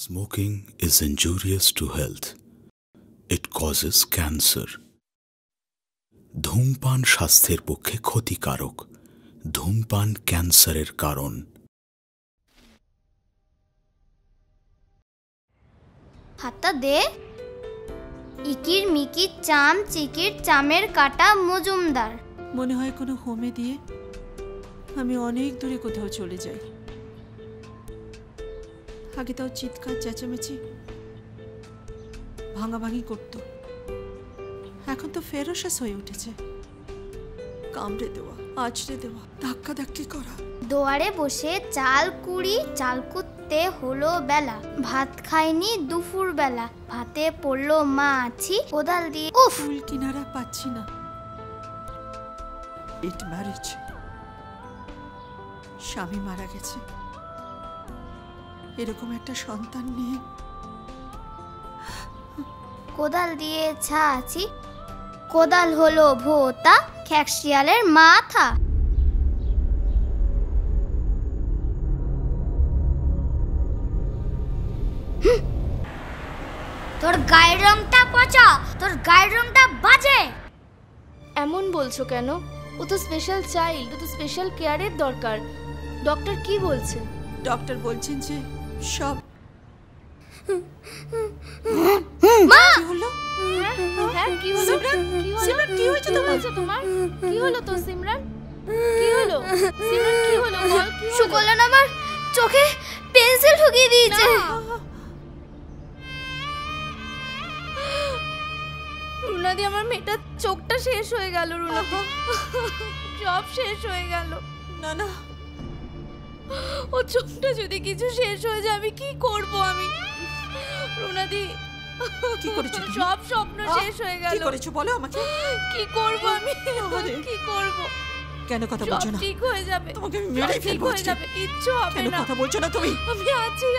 Smoking is injurious to health. It causes cancer. ধূমপান স্বাস্থ্যের পক্ষে ক্ষতিকারক। ধূমপান ক্যান্সারের কারণ। হাতটা দে। ইকির মিকির চাম চিকির চামের কাটা মজুমদার। মনে হয় কোনো হোমে দিয়ে আমি অনেক দূরে কোথাও চলে যাই। আগে তাও চিৎকার চেঁচামেচি ভাঙাভাঙি করত, এখন তো ফেরোসাস হয়ে উঠেছে। কামড়ে দেওয়া, আছড়ে দেওয়া, ধাক্কা ধাক্কি করা। দোয়ারে বসে চাল কুড়ি চাল কুটতে হলো বেলা। ভাত খাইনি দুপুর বেলা, ভাতে পড়লো মাছি কোদাল দিয়ে। উফ, ফুল কিনারা পাচ্ছি না। ইট ম্যারেজ, স্বামী মারা গেছে, এরকম একটা সন্তান নিয়ে কোদাল দিয়ে ছাছি। কোদাল হলো ভোতা, খ্যাকশিয়ালের মাথা। তোর গায়ের রংটা পচা, তোর গায়ের রংটা বাজে। এমন বলছো কেন? ও তো স্পেশাল চাইল্ড, ও তো স্পেশাল কেয়ারের দরকার। ডক্টর কি বলছে? ডক্টর বলছেন যে সব। মা, কি হলো? হ্যাঁ কি হলো? সিমরান, কি হয়েছে তোমার? কি হলো তো সিমরান? কি হলো? সিমরান কি হলো বল? সুকল্যাণ আমার চোখে পেন্সিল ঢুকিয়ে দিয়েছে। রুনাদি, আমার মেয়েটার চোখটা শেষ হয়ে গেল। রুনাদি, সব শেষ হয়ে গেল। না না, ও চোখটা যদি কিছু শেষ হয়ে যায় আমি কি করব? আমি রুনাদি, কি করেছো তুমি? সব স্বপ্ন শেষ হয়ে গেল। কি করেছো বলো আমাকে। কি করব আমি? কি করব? কেন কথা বলছো না? ঠিক হয়ে যাবে, তোমাকে আমি মেরে ফেলবো হয়ে যাবে, কিচ্ছু হবে কেন না। কথা বলছো না তুমি?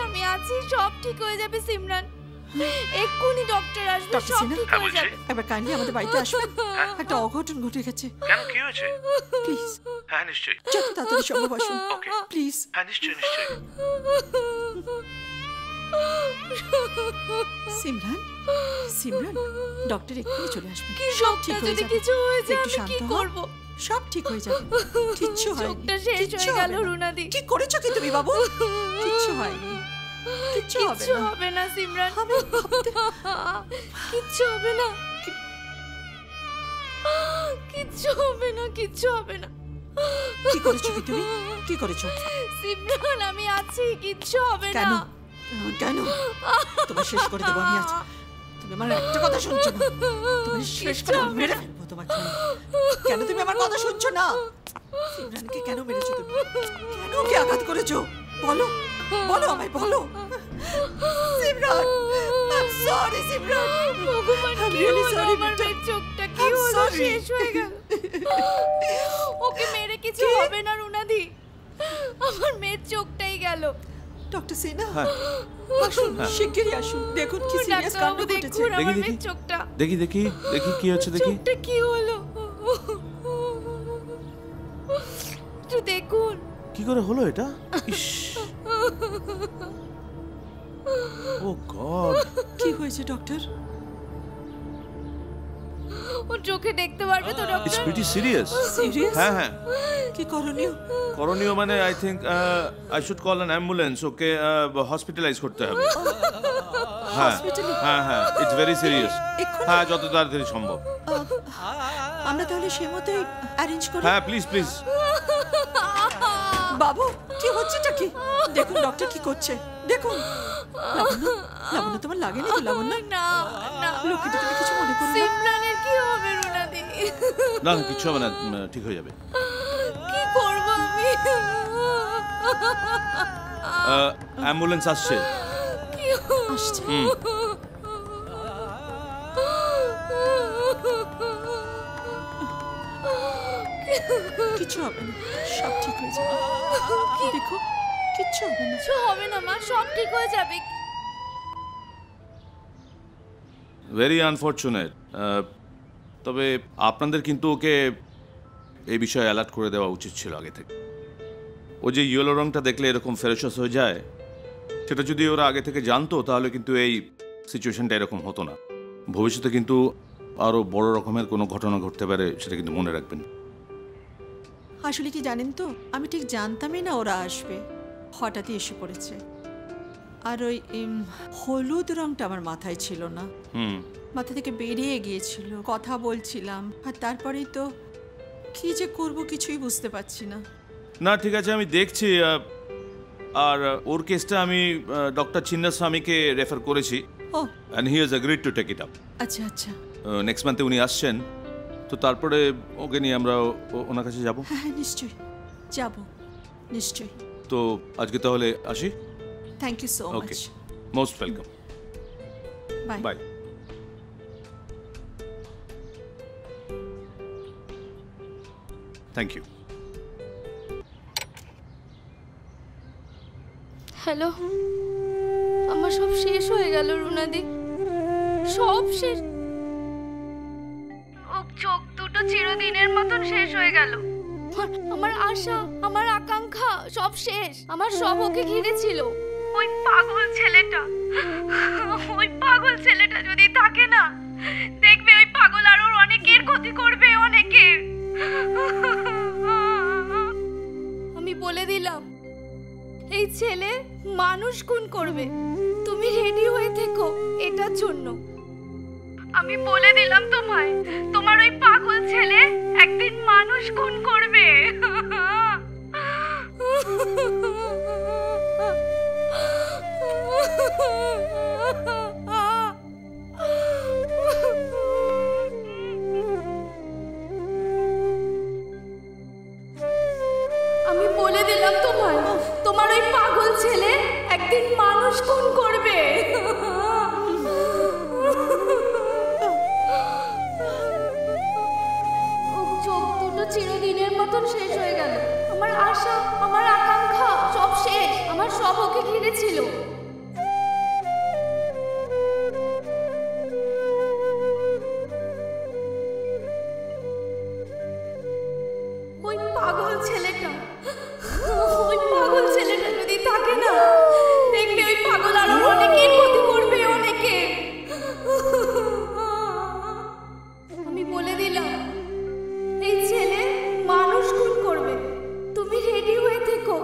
আমি আছি, সব ঠিক হয়ে যাবে সিমরান। এক্ষুনি ডক্টর আসবে, সব ঠিক হয়ে যাবে। এবার কাইন্ডলি আমাদের বাড়িতে আসবেন। একটা অঘটন ঘটে গেছে। কেন, কি হয়েছে? প্লিজ। হ্যাঁ নিশ্চয়ই। যত তাড়াতাড়ি সম্ভব আসুন ওকে প্লিজ। হ্যাঁ নিশ্চয়ই নিশ্চয়ই। সিমরান, সিমরান, ডক্টর এক্ষুনি চলে আসবে। সব ঠিক হয়ে যাবে। কিছু হয়ে যাবে, একটু আমি শান্ত কি হও। করব? সব ঠিক হয়ে যাবে। কিচ্ছু হয়নি। চোখটা শেষ হয়ে গেল রুনাদি। কি করেছো কি তুমি বাবু? কিচ্ছু হয়নি, কিচ্ছু হবে না সিমরান, কিচ্ছু হবে না, কিচ্ছু হবে না, কিচ্ছু হবে না। কি করেছো কি তুমি? কি করেছো সিমরান? আমি আছি, কিচ্ছু হবে কেন? না। কেন? তোমার শেষ করে দেবো আমি আজ। তুমি আমার একটা কথা শুনছো না। তুমি শেষ করে মেরে ফেলবো তোমাকে। কেন তুমি আমার কথা শুনছো না? সিমরানকে কেন মেরেছো তুমি? কেন ওকে আঘাত করেছো? বলো, বলো আমায়, বলো। Simran, I am sorry Simran. ভগবান, I'm কি really হলো? sorry, আমার বেটা। মেয়ের চোখটা কি I'm হলো? sorry. শেষ হয়ে গেল। ওকে মেরে কিছু হবে না রুনাদি, আমার মেয়ের চোখটাই গেল। ডক্টর সিনহা, হ্যাঁ আসুন, শিগগিরই আসুন। দেখুন কি সিরিয়াস কাণ্ড ঘটেছে। আমার দেখি, মেয়ের চোখটা, দেখি দেখি দেখি কি হচ্ছে দেখি। চোখটা কি হলো একটু দেখুন। কি করে হলো এটা? ইস, ও গড। কি হয়েছে ডক্টর? ও চোখে দেখতে পারবে তো it's doctor? Pretty serious. Serious? হ্যাঁ হ্যাঁ। কি করণীয়? করণীয় মানে I think I should call an ambulance. Okay hospitalise করতে হবে। হ্যাঁ হ্যাঁ হ্যাঁ, ইটস ভেরি সিরিয়াস। হ্যাঁ, যত তাড়াতাড়ি সম্ভব। আমরা তাহলে সেই মতোই অ্যারেঞ্জ করি। হ্যাঁ প্লিজ প্লিজ। বাবু, কি হচ্ছেটা কি? দেখুন ডক্টর কি করছে, দেখুন। লাবণ্য, লাবণ্য, তোমার লাগেনি তো? লাবণ্য, না না, লোকটা তুমি কিছু মনে করো না। সিমরানের কি হবে রুনাদি? না না, কিচ্ছু হবে না, ঠিক হয়ে যাবে। কি করব আমি? অ্যাম্বুলেন্স আসছে। আসছে। কিছু হবে না, সব ঠিক হয়ে যাবে। দেখো, কিচ্ছু হবে না। কিছু হবে না মা, সব ঠিক হয়ে যাবে। Very unfortunate. তবে আপনাদের কিন্তু ওকে এই বিষয়ে অ্যালার্ট করে দেওয়া উচিত ছিল আগে থেকে। ও যে ইয়েলো রংটা দেখলে এরকম ফেরোসাস হয়ে যায়, সেটা যদি ওরা আগে থেকে জানতো তাহলে কিন্তু এই সিচুয়েশনটা এরকম হতো না। ভবিষ্যতে কিন্তু আরো বড় রকমের কোনো ঘটনা ঘটতে পারে, সেটা কিন্তু মনে রাখবেন। আসলে কি জানেন তো, আমি ঠিক জানতামই না ওরা আসবে, হঠাৎই এসে পড়েছে। আর ওই হলুদ রংটা আমার মাথায় ছিল না, মাথা থেকে বেরিয়ে গিয়েছিল। কথা বলছিলাম আর তারপরেই তো কি যে করব কিছুই বুঝতে পারছি না। না ঠিক আছে, আমি দেখছি। আর ওর কেসটা আমি ডক্টর চিন্নাস্বামীকে রেফার করেছি। ও and he has agreed to take it up. আচ্ছা আচ্ছা, নেক্সট মান্থে উনি আসছেন, তো তারপরে ওকে নিয়ে আমরা ওনার কাছে যাব। হ্যাঁ হ্যাঁ নিশ্চয়ই যাব, নিশ্চয়ই। তো আজকে তাহলে আসি। Thank you so okay, much. Most welcome. Bye bye. Thank you. Hello, আমার সব শেষ হয়ে গেল রুনাদি, সব শেষ। চোখ দুটো চিরদিনের মতন শেষ হয়ে গেল। আমার আশা, আমার আকাঙ্ক্ষা সব শেষ। আমার সব ওকে ঘিরে ছিল। ওই পাগল ছেলেটা যদি থাকে না, দেখবে ওই পাগল আরো অনেকের ক্ষতি করবে, অনেকের। আমি বলে দিলাম এই ছেলে মানুষ খুন করবে, তুমি রেডি হয়ে থেকো এটার জন্য। আমি বলে দিলাম তোমায়, তোমার ওই পাগল ছেলে একদিন মানুষ খুন করবে। আমি বলে দিলাম তোমায়, তোমার ওই পাগল ছেলে একদিন মানুষ খুন করবে। চোখ দুটো চিরদিনের মতন শেষ হয়ে গেল। আমার আশা, আমার আকাঙ্ক্ষা সব শেষ। আমার সব ওকে ঘিরে ছিল। ওই পাগল ছেলেটা যদি থাকে না, দেখবে ওই পাগল আরো অনেকের ক্ষতি করবে, অনেকে। আমি বলে দিলাম এই ছেলে মানুষ খুন করবে, তুমি রেডি হয়ে থেকো।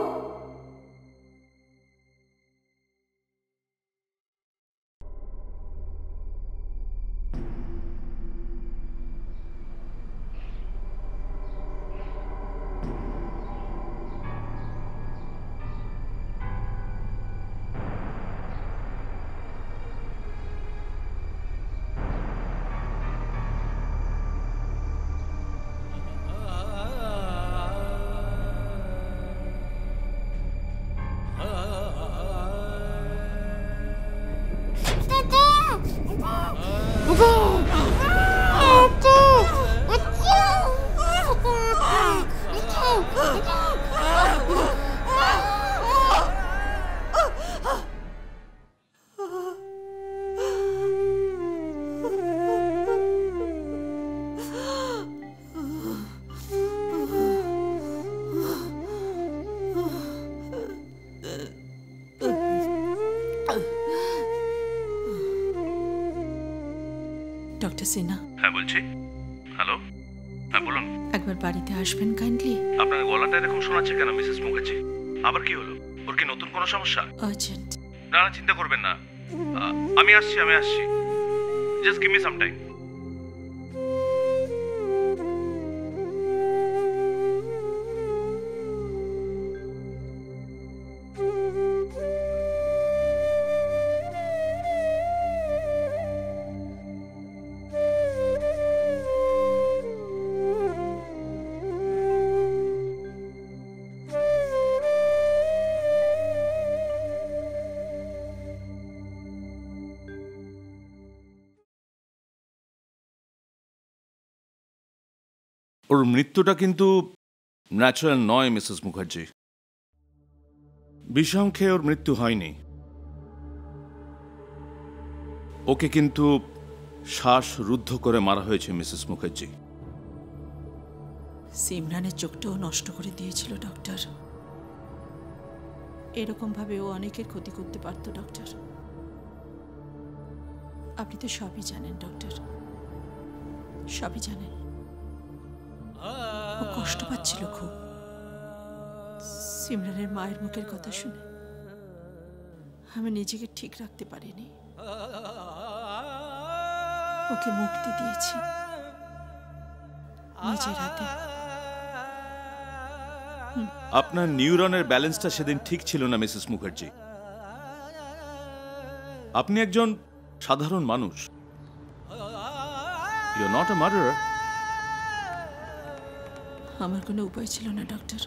ডক্টর সিনহা। হ্যাঁ বলছি। হ্যালো, হ্যাঁ বলুন। একবার বাড়িতে আসবেন কাইন্ডলি। আপনার গলাটা এরকম শোনাচ্ছে কেন মিসেস মুখার্জি? আবার কি হলো? ওর কি নতুন কোনো সমস্যা? আর্জেন্ট। না না, চিন্তা করবেন না, আমি আসছি। Just give me some time. ওর মৃত্যুটা কিন্তু ন্যাচারাল নয় মিসেস মুখার্জি। বিষম খেয়ে ওর মৃত্যু হয়নি। ওকে কিন্তু শ্বাসরুদ্ধ করে মারা হয়েছে মিসেস মুখার্জি। সিমরানের চোখটাও নষ্ট করে দিয়েছিল ডক্টর। এরকম ভাবে ও অনেকের ক্ষতি করতে পারতো ডক্টর। আপনি তো সবই জানেন ডক্টর, সবই জানেন। ও কষ্ট পাচ্ছিল খুব সিমরানের মায়ের মুখের কথা শুনে। আমি নিজেকে ঠিক রাখতে পারিনি, ওকে মুক্তি দিয়েছি নিজের হাতে। আপনার নিউরনের ব্যালেন্সটা সেদিন ঠিক ছিল না মিসেস মুখার্জি। আপনি একজন সাধারণ মানুষ, you are not a murderer. আমার কোনো উপায় ছিল না ডক্টর।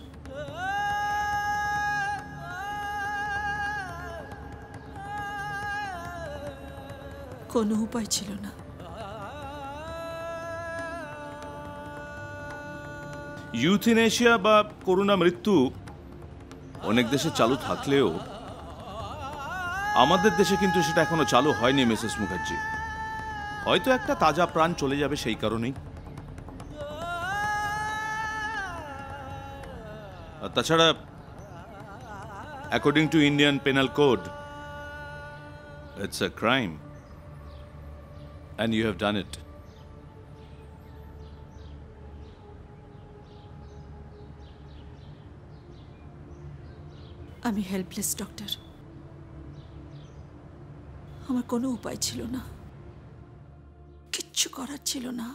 কোনো উপায় ছিল না। ইউথিনেশিয়া বা করুণা মৃত্যু অনেক দেশে চালু থাকলেও আমাদের দেশে কিন্তু সেটা এখনো চালু হয়নি মিসেস মুখার্জি। হয়তো একটা তাজা প্রাণ চলে যাবে সেই কারণেই। আর তাছাড়া according to Indian penal code it's a crime and you have done it. আমি হেল্পলেস ডক্টর। আমার কোনো উপায় ছিল না, কিচ্ছু করার ছিল না।